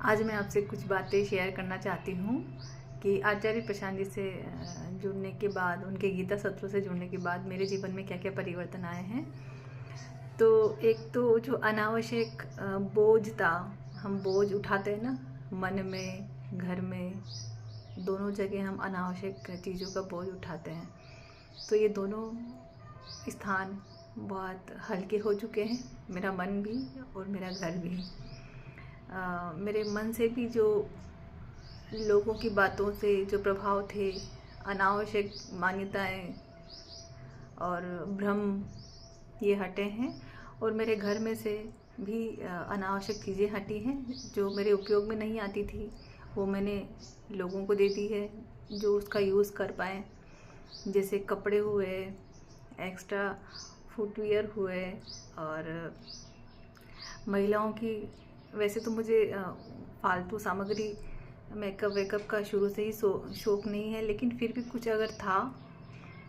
आज मैं आपसे कुछ बातें शेयर करना चाहती हूँ कि आचार्य प्रशांत जी से जुड़ने के बाद, उनके गीता सत्रों से जुड़ने के बाद मेरे जीवन में क्या क्या परिवर्तन आए हैं। तो एक तो जो अनावश्यक बोझ था, हम बोझ उठाते हैं ना, मन में, घर में, दोनों जगह हम अनावश्यक चीज़ों का बोझ उठाते हैं। तो ये दोनों स्थान बहुत हल्के हो चुके हैं, मेरा मन भी और मेरा घर भी। मेरे मन से भी जो लोगों की बातों से जो प्रभाव थे, अनावश्यक मान्यताएं और भ्रम, ये हटे हैं। और मेरे घर में से भी अनावश्यक चीज़ें हटी हैं जो मेरे उपयोग में नहीं आती थी, वो मैंने लोगों को दे दी है जो उसका यूज़ कर पाएँ। जैसे कपड़े हुए, एक्स्ट्रा फुटवियर हुए, और महिलाओं की, वैसे तो मुझे फालतू सामग्री, मेकअप वेकअप का शुरू से ही शौक नहीं है, लेकिन फिर भी कुछ अगर था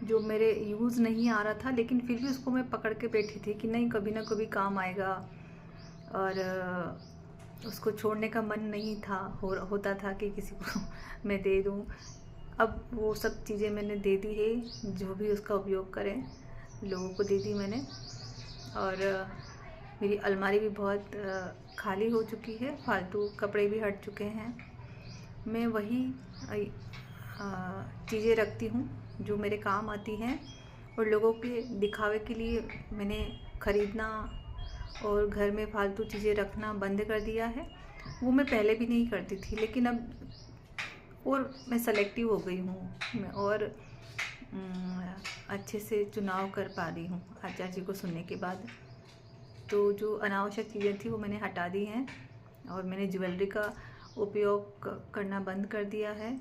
जो मेरे यूज़ नहीं आ रहा था, लेकिन फिर भी उसको मैं पकड़ के बैठी थी कि नहीं, कभी ना कभी काम आएगा। और उसको छोड़ने का मन नहीं था, होता था कि किसी को मैं दे दूं। अब वो सब चीज़ें मैंने दे दी है, जो भी उसका उपयोग करें लोगों को दे दी मैंने। और मेरी अलमारी भी बहुत खाली हो चुकी है, फालतू कपड़े भी हट चुके हैं। मैं वही चीज़ें रखती हूँ जो मेरे काम आती हैं, और लोगों के दिखावे के लिए मैंने ख़रीदना और घर में फालतू चीज़ें रखना बंद कर दिया है। वो मैं पहले भी नहीं करती थी, लेकिन अब और मैं सेलेक्टिव हो गई हूँ, और अच्छे से चुनाव कर पा रही हूँ आचार्य जी को सुनने के बाद। तो जो अनावश्यक चीज़ें थी वो मैंने हटा दी हैं, और मैंने ज्वेलरी का उपयोग करना बंद कर दिया है।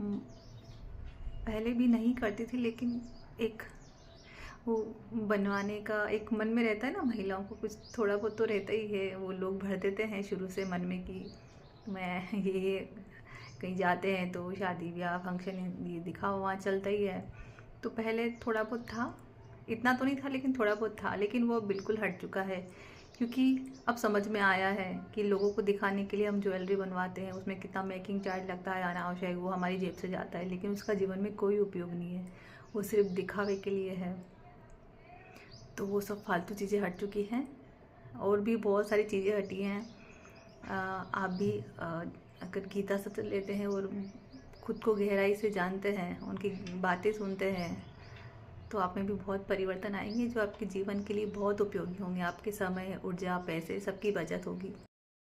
पहले भी नहीं करती थी, लेकिन एक वो बनवाने का एक मन में रहता है ना, महिलाओं को कुछ थोड़ा बहुत तो रहता ही है। वो लोग भर देते हैं शुरू से मन में कि मैं ये कहीं जाते हैं तो शादी ब्याह फंक्शन ये दिखावा वहाँ चलता ही है। तो पहले थोड़ा बहुत था, इतना तो नहीं था लेकिन थोड़ा बहुत था, लेकिन वो बिल्कुल हट चुका है। क्योंकि अब समझ में आया है कि लोगों को दिखाने के लिए हम ज्वेलरी बनवाते हैं, उसमें कितना मेकिंग चार्ज लगता है, अनावश्यक, वो हमारी जेब से जाता है, लेकिन उसका जीवन में कोई उपयोग नहीं है, वो सिर्फ दिखावे के लिए है। तो वो सब फालतू चीज़ें हट चुकी हैं, और भी बहुत सारी चीज़ें हटी हैं। आप भी अगर गीता सत्र लेते हैं और खुद को गहराई से जानते हैं, उनकी बातें सुनते हैं, तो आप में भी बहुत परिवर्तन आएंगे जो आपके जीवन के लिए बहुत उपयोगी होंगे। आपके समय, ऊर्जा, पैसे सबकी बचत होगी।